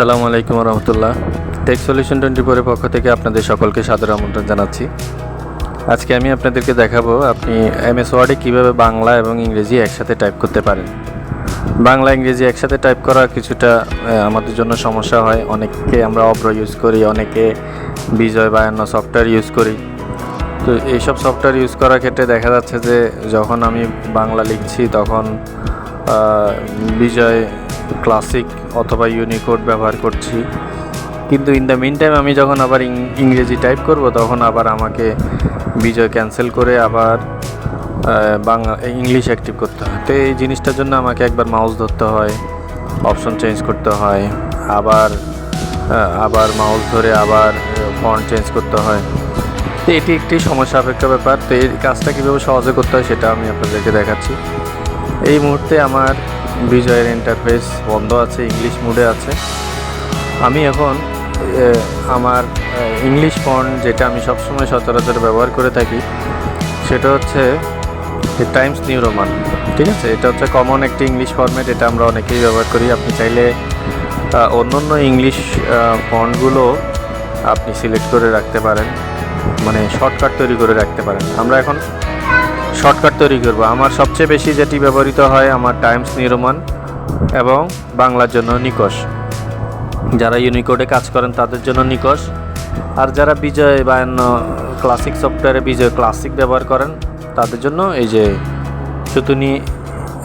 আসসালামু আলাইকুম রহমতুল্লাহ। Take solution 24 এর পক্ষ থেকে আপনাদের সকলকে সাদর আমন্ত্রণ জানাচ্ছি। আজকে আমি আপনাদেরকে দেখাবো আপনি এমএস ওয়ার্ডে কীভাবে বাংলা এবং ইংরেজি একসাথে টাইপ করতে পারেন। বাংলা ইংরেজি একসাথে টাইপ করা কিছুটা আমাদের জন্য সমস্যা হয়। অনেকে আমরা অব্র ইউজ করি, অনেকে বিজয় বা অন্য সফটওয়্যার ইউজ করি। তো এইসব সফটওয়্যার ইউজ করার ক্ষেত্রে দেখা যাচ্ছে যে যখন আমি বাংলা লিখছি তখন বিজয় ক্লাসিক অথবা ইউনিকোড ব্যবহার করছি, কিন্তু ইন দ্য মিন টাইম আমি যখন আবার ইংরেজি টাইপ করব তখন আবার আমাকে বিজয় ক্যান্সেল করে আবার বাংলা ইংলিশ অ্যাক্টিভ করতে হয়। তো এই জিনিসটার জন্য আমাকে একবার মাউস ধরতে হয়, অপশন চেঞ্জ করতে হয়, আবার মাউস ধরে আবার ফন্ট চেঞ্জ করতে হয়। তো এটি একটি সমস্যা সাপেক্ষ ব্যাপার। তো এই কাজটা কীভাবে সহজে করতে হয় সেটা আমি আপনাদেরকে দেখাচ্ছি। এই মুহূর্তে আমার বিজয়ের ইন্টারফেস বন্ধ আছে, ইংলিশ মোডে আছে। আমি এখন আমার ইংলিশ ফন্ট যেটা আমি সবসময় সচরাচর ব্যবহার করে থাকি সেটা হচ্ছে টাইমস নিউ রোমান। ঠিক আছে, এটা হচ্ছে কমন একটি ইংলিশ ফরম্যাট, এটা আমরা অনেকেই ব্যবহার করি। আপনি চাইলে অন্য ইংলিশ ফন্টগুলো আপনি সিলেক্ট করে রাখতে পারেন, মানে শর্টকাট তৈরি করে রাখতে পারেন। আমরা এখন শর্টকাট তৈরি করব। আমার সবচেয়ে বেশি যেটি ব্যবহৃত হয় আমার টাইমস নিউ রোমান এবং বাংলার জন্য নিকশ। যারা ইউনিকোডে কাজ করেন তাদের জন্য নিকশ, আর যারা বিজয় বা অন্য ক্লাসিক সফটওয়্যারে বিজয় ক্লাসিক ব্যবহার করেন তাদের জন্য এই যে সুতুনি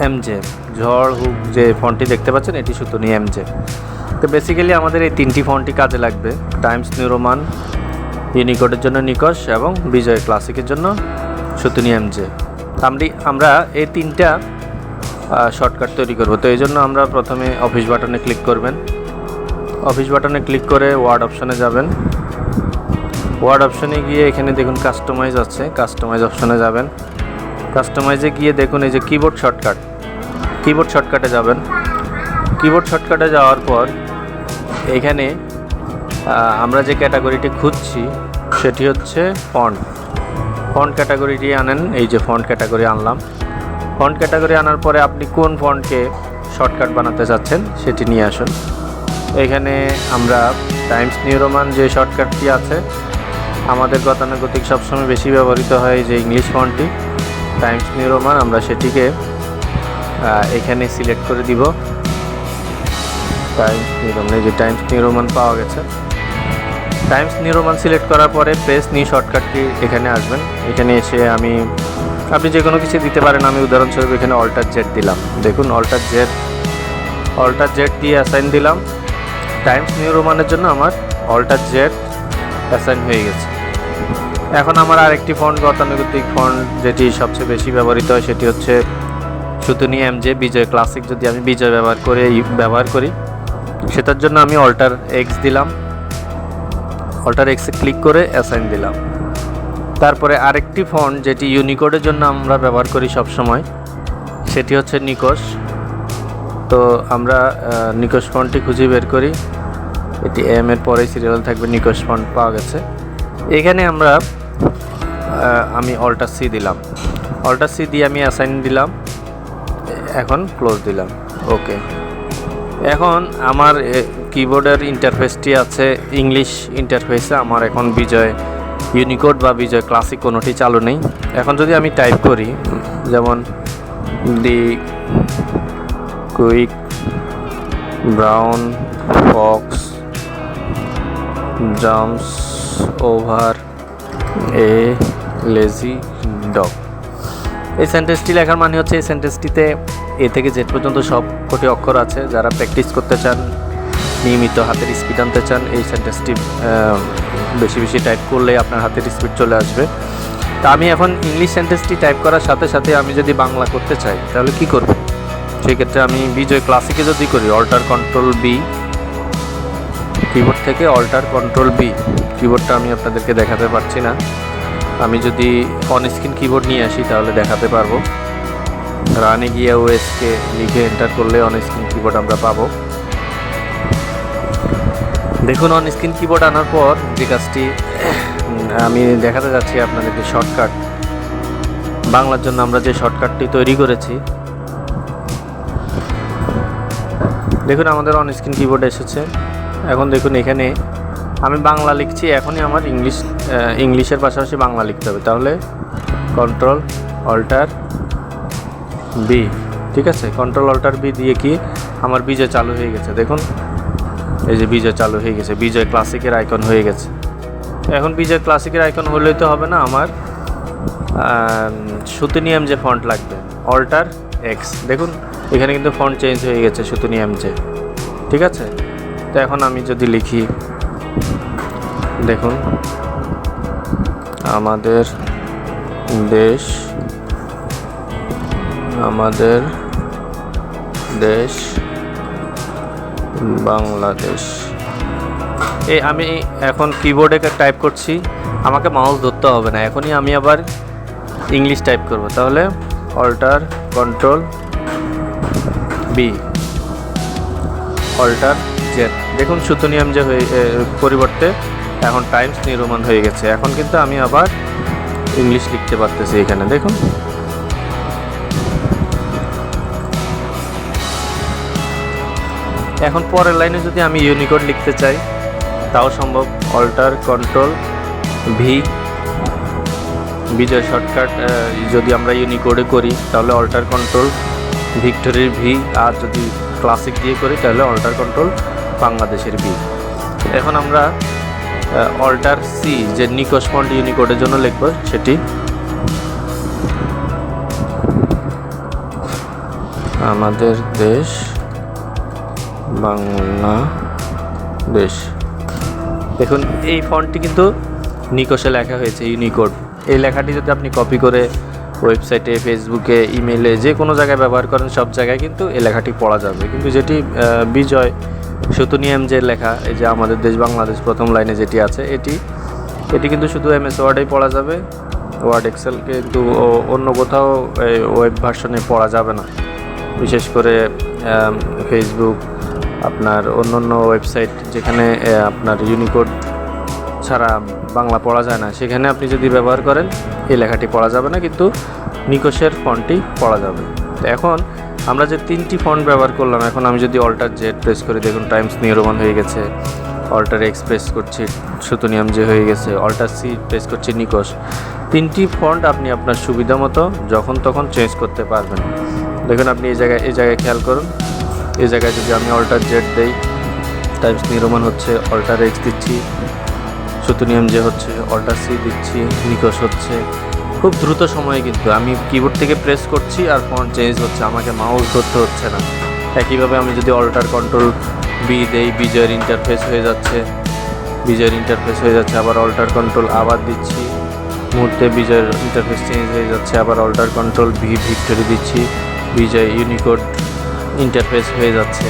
এমজে, ঝড় হুক যে ফন্টটি দেখতে পাচ্ছেন এটি সুতুনি এমজে। তো বেসিক্যালি আমাদের এই তিনটি ফন্টই কাজে লাগবে, টাইমস নিউ রোমান, ইউনিকোডের জন্য নিকশ এবং বিজয় ক্লাসিকের জন্য সুতুনি এমজে। আমরা এই তিনটা শর্টকাট তৈরি করব। তো এই জন্য আমরা প্রথমে অফিস বাটনে ক্লিক করবেন। অফিস বাটনে ক্লিক করে ওয়ার্ড অপশনে যাবেন। ওয়ার্ড অপশনে গিয়ে এখানে দেখুন কাস্টমাইজ আছে, কাস্টমাইজ অপশনে যাবেন। কাস্টমাইজে গিয়ে দেখুন এই যে কিবোর্ড শর্টকাটে যাবেন। কিবোর্ড শর্টকাটে যাওয়ার পর এখানে আমরা যে ক্যাটাগরিটি খুঁজছি সেটি হচ্ছে ফন্ট ক্যাটাগরিটি আনেন। এই যে ফন্ট ক্যাটাগরি আনলাম। ফন্ট ক্যাটাগরি আনার পরে আপনি কোন ফন্টকে শর্টকাট বানাতে চাচ্ছেন সেটি নিয়ে আসুন। এখানে আমরা টাইমস নিউ রোমান যে শর্টকাটটি আছে, আমাদের গতানুগতিক সবসময় বেশি ব্যবহৃত হয় যে ইংলিশ ফন্টটি টাইমস নিউ রোমান, আমরা সেটিকে এখানে সিলেক্ট করে দিব। টাইমস নিউ রোমান, এই যে টাইমস নিউ রোমান পাওয়া গেছে। টাইমস নিউ রোমান সিলেক্ট করার পরে প্রেস নিউ শর্টকাটটি এখানে আসবেন। এখানে এসে আপনি যে কোনো কিছু দিতে পারেন। আমি উদাহরণস্বরূপ এখানে অল্টার জেড দিলাম। দেখুন অল্টার জেড দিয়ে অ্যাসাইন দিলাম। টাইমস নিউ রোমানের জন্য আমার অল্টার জেড অ্যাসাইন হয়ে গেছে। এখন আমার আরেকটি ফন্ট, গতানুগতিক ফন্ট যেটি সবচেয়ে বেশি ব্যবহৃত হয় সেটি হচ্ছে সুতুনি এমজে, বিজয় ক্লাসিক। যদি আমি বিজয় ব্যবহার করি সেটার জন্য আমি অল্টার এক্স দিলাম। অল্টার এক্সে ক্লিক করে অ্যাসাইন দিলাম। তারপরে আরেকটি ফন্ট যেটি ইউনিকোডের জন্য আমরা ব্যবহার করি সব সময় সেটি হচ্ছে নিকশ। তো আমরা নিকশ ফন্টটি খুঁজে বের করি। এটি এম এর পরে সিরিয়াল থাকবে, নিকশ ফন্ট পাওয়া গেছে। এখানে আমি অল্টার সি দিলাম। অল্টার সি দিয়ে আমি অ্যাসাইন দিলাম, এখন ক্লোজ দিলাম। ওকে, এখন আমার কিবোর্ডের ইন্টারফেসটি আছে ইংলিশ ইন্টারফেসে। আমার এখন বিজয় ইউনিকোড বা বিজয় ক্লাসিক কোনোটি চালু নেই। এখন যদি আমি টাইপ করি যেমন the quick brown fox jumps over a lazy dog, এই সেন্টেন্সটি লেখার মানে হচ্ছে এই সেন্টেন্সটিতে এ থেকে জেড পর্যন্ত সব কটি অক্ষর আছে। যারা প্র্যাকটিস করতে চান, নিয়মিত হাতের স্পিড আনতে চান, এই সেন্টেন্সটি বেশি বেশি টাইপ করলে আপনার হাতের স্পিড চলে আসবে। তা আমি এখন ইংলিশ সেন্টেন্সটি টাইপ করার সাথে সাথে আমি যদি বাংলা করতে চাই তাহলে কি করব? সেক্ষেত্রে আমি বিজয় ক্লাসিকে যদি করি অল্টার কন্ট্রোল বি, কিবোর্ড থেকে অল্টার কন্ট্রোল বি, কিবোর্ডটা আমি আপনাদেরকে দেখাতে পারছি না। আমি যদি অন স্ক্রিন কিবোর্ড নিয়ে আসি তাহলে দেখাতে পারবো। রানে গিয়ে ওএসকে লিখে এন্টার করলে অন স্ক্রিন কিবোর্ড আমরা পাবো। দেখুন অন স্ক্রিন কিবোর্ড আনার পর যে কাজটি আমি দেখাতে যাচ্ছি আপনাদেরকে, শর্টকাট বাংলার জন্য আমরা যে শর্টকাটটি তৈরি করেছি দেখুন আমাদের অন স্ক্রিন কিবোর্ড এসেছে। এখন দেখুন এখানে আমি বাংলা লিখছি, এখনই আমার ইংলিশের পাশাপাশি বাংলা লিখতে হবে। তাহলে কন্ট্রোল অল্টার বি, ঠিক আছে, কন্ট্রোল অল্টার বি দিয়ে কি আমার বিজয় চালু হয়ে গেছে। দেখুন এই যে বিজয় চালু হয়ে গেছে, বিজয় ক্লাসিকের আইকন হয়ে গেছে। এখন বিজয় ক্লাসিকের আইকন হলেই তো হবে না, আমার সুতুনিয়াম যে ফন্ট লাগবে, অল্টার এক্স। দেখুন এখানে কিন্তু ফন্ট চেঞ্জ হয়ে গেছে সুতুনিয়াম যে, ঠিক আছে। তো এখন আমি যদি লিখি, দেখুন আমাদের দেশ বাংলাদেশ। আমি এখন কিবোর্ডে টাইপ করছি, আমাকে মাউস ধরতে হবে না, এখনই আমি আবার ইংলিশ টাইপ করব। তাহলে alter control B, alter Z. দেখুন সুতুনিয়াম যে পরিবর্তে এখন টাইমস নিউ রোমান হয়ে গেছে। এখন কিন্তু আমি আবার ইংলিশ লিখতে পারতেছি এখানে, দেখুন। এখন পরের লাইনে যদি আমি ইউনিকোড লিখতে চাই তাও সম্ভব। অল্টার কন্ট্রোল ভি, বিজয় শর্টকাট যদি আমরা ইউনিকোডে করি তাহলে অল্টার কন্ট্রোল ভিক্টরির ভি, আর যদি ক্লাসিক দিয়ে করি তাহলে অল্টার কন্ট্রোল বাংলাদেশের ভি। এখন আমরা অল্টার সি, যে নিকোশ ফন্ট ইউনিকোডের জন্য লিখব, সেটি আমাদের দেশ বাংলাদেশ। দেখুন এই ফন্টটি কিন্তু নিকোশে লেখা হয়েছে, ইউনিকোড। এই লেখাটি যদি আপনি কপি করে ওয়েবসাইটে, ফেসবুকে, ইমেলে, যে কোনো জায়গায় ব্যবহার করেন, সব জায়গায় কিন্তু এই লেখাটি পড়া যাবে। কিন্তু যেটি বিজয় সুতুনিয়াম যে লেখা, এই যে আমাদের দেশ বাংলাদেশ প্রথম লাইনে যেটি আছে, এটি কিন্তু শুধু MS ওয়ার্ডেই পড়া যাবে, ওয়ার্ড এক্সেল কিন্তু অন্য কোথাও ওয়েব ভার্সনে পড়া যাবে না। বিশেষ করে ফেসবুক, আপনার অন্য ওয়েবসাইট যেখানে আপনার ইউনিকোড ছাড়া বাংলা পড়া যায় না, সেখানে আপনি যদি ব্যবহার করেন এই লেখাটি পড়া যাবে না, কিন্তু নিকোশের ফন্টটি পড়া যাবে। তো এখন আমরা যে 3টি ফন্ট ব্যবহার করলাম, এখন আমি যদি অল্টার জেড প্রেস করি, দেখুন টাইমস নিউ রোমান হয়ে গেছে। অল্টার এক্স প্রেস করছি, সুতুনিয়াম যে হয়ে গেছে। অল্টার সি প্রেস করছি, নিকোশ। 3টি ফন্ট আপনি আপনার সুবিধা মতো যখন তখন চেঞ্জ করতে পারবেন। দেখুন আপনি এই জায়গায় খেয়াল করুন, এই জায়গায় যদি আমি অল্টার জেড দেই, টাইমস নিউ রোমান হচ্ছে, অল্টার এক্স দিচ্ছি, সুতুনিয়াম যে হচ্ছে, অল্টার সি দিচ্ছি, নিকোশ হচ্ছে। খুব দ্রুত সময়ে কিন্তু আমি কিবোর্ড থেকে প্রেস করছি আর ফন্ট চেঞ্জ হচ্ছে, আমাকে মাউস ধরতে হচ্ছে না। একইভাবে আমি যদি অল্টার কন্ট্রোল বি দেই, বিজয়ের ইন্টারফেস হয়ে যাচ্ছে, আবার অল্টার কন্ট্রোল আবার দিচ্ছি, মুহূর্তে বিজয়ের ইন্টারফেস চেঞ্জ হয়ে যাচ্ছে। আবার অল্টার কন্ট্রোল ভি, ভিক্টরি দিচ্ছি, বিজয় ইউনিকোড ইন্টারফেস হয়ে যাচ্ছে,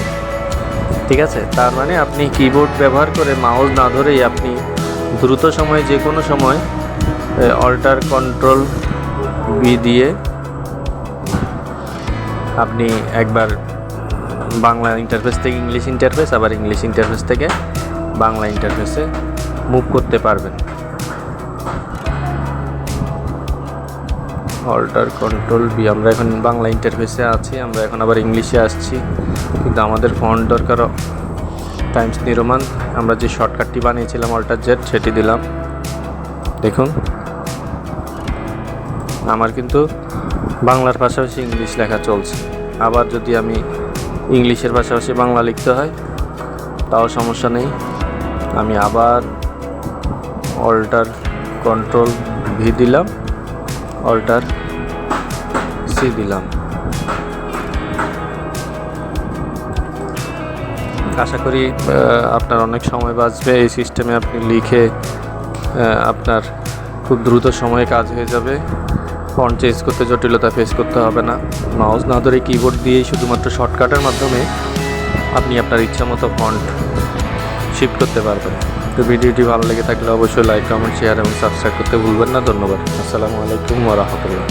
ঠিক আছে। তার মানে আপনি কিবোর্ড ব্যবহার করে মাউস না ধরেই আপনি দ্রুত সময়ে, যে কোনো সময় অল্টার কন্ট্রোল বি দিয়ে আপনি একবার বাংলা ইন্টারফেস থেকে ইংলিশ ইন্টারফেস, আবার ইংলিশ ইন্টারফেস থেকে বাংলা ইন্টারফেসে মুভ করতে পারবেন। অল্টার কন্ট্রোল বি, আমরা এখন বাংলা ইন্টারফেসে আছি, আমরা এখন আবার ইংলিশে আসছি, কিন্তু আমাদের ফন্ট দরকার টাইমস নিউ রোমান। আমরা যে শর্টকাটটি বানিয়েছিলাম অল্টার জেড, সেটি দিলাম। দেখুন আমার কিন্তু বাংলার পাশাপাশি ইংলিশ লেখা চলছে। আবার যদি আমি ইংলিশের পাশাপাশি বাংলা লিখতে হয় তাও সমস্যা নেই, আমি আবার অল্টার কন্ট্রোল ভি দিলাম, অল্টার সি দিলাম। আশা করি আপনার অনেক সময় বাঁচবে। এই সিস্টেমে আপনি লিখে আপনার খুব দ্রুত সময়ে কাজ হয়ে যাবে। ফন্ট চেঞ্জ করতে জটিলতা ফেস করতে হবে না। মাউস না ধরে কিবোর্ড দিয়েই শুধুমাত্র শর্টকাটের মাধ্যমে আপনি আপনার ইচ্ছা মতো ফন্ট শিফট করতে পারবেন। তো ভিডিওটি ভালো লেগে থাকলে অবশ্যই লাইক, কমেন্ট, শেয়ার এবং সাবস্ক্রাইব করতে ভুলবেন না। ধন্যবাদ। আসসালামু আলাইকুম ওয়া রাহমাতুল্লাহ।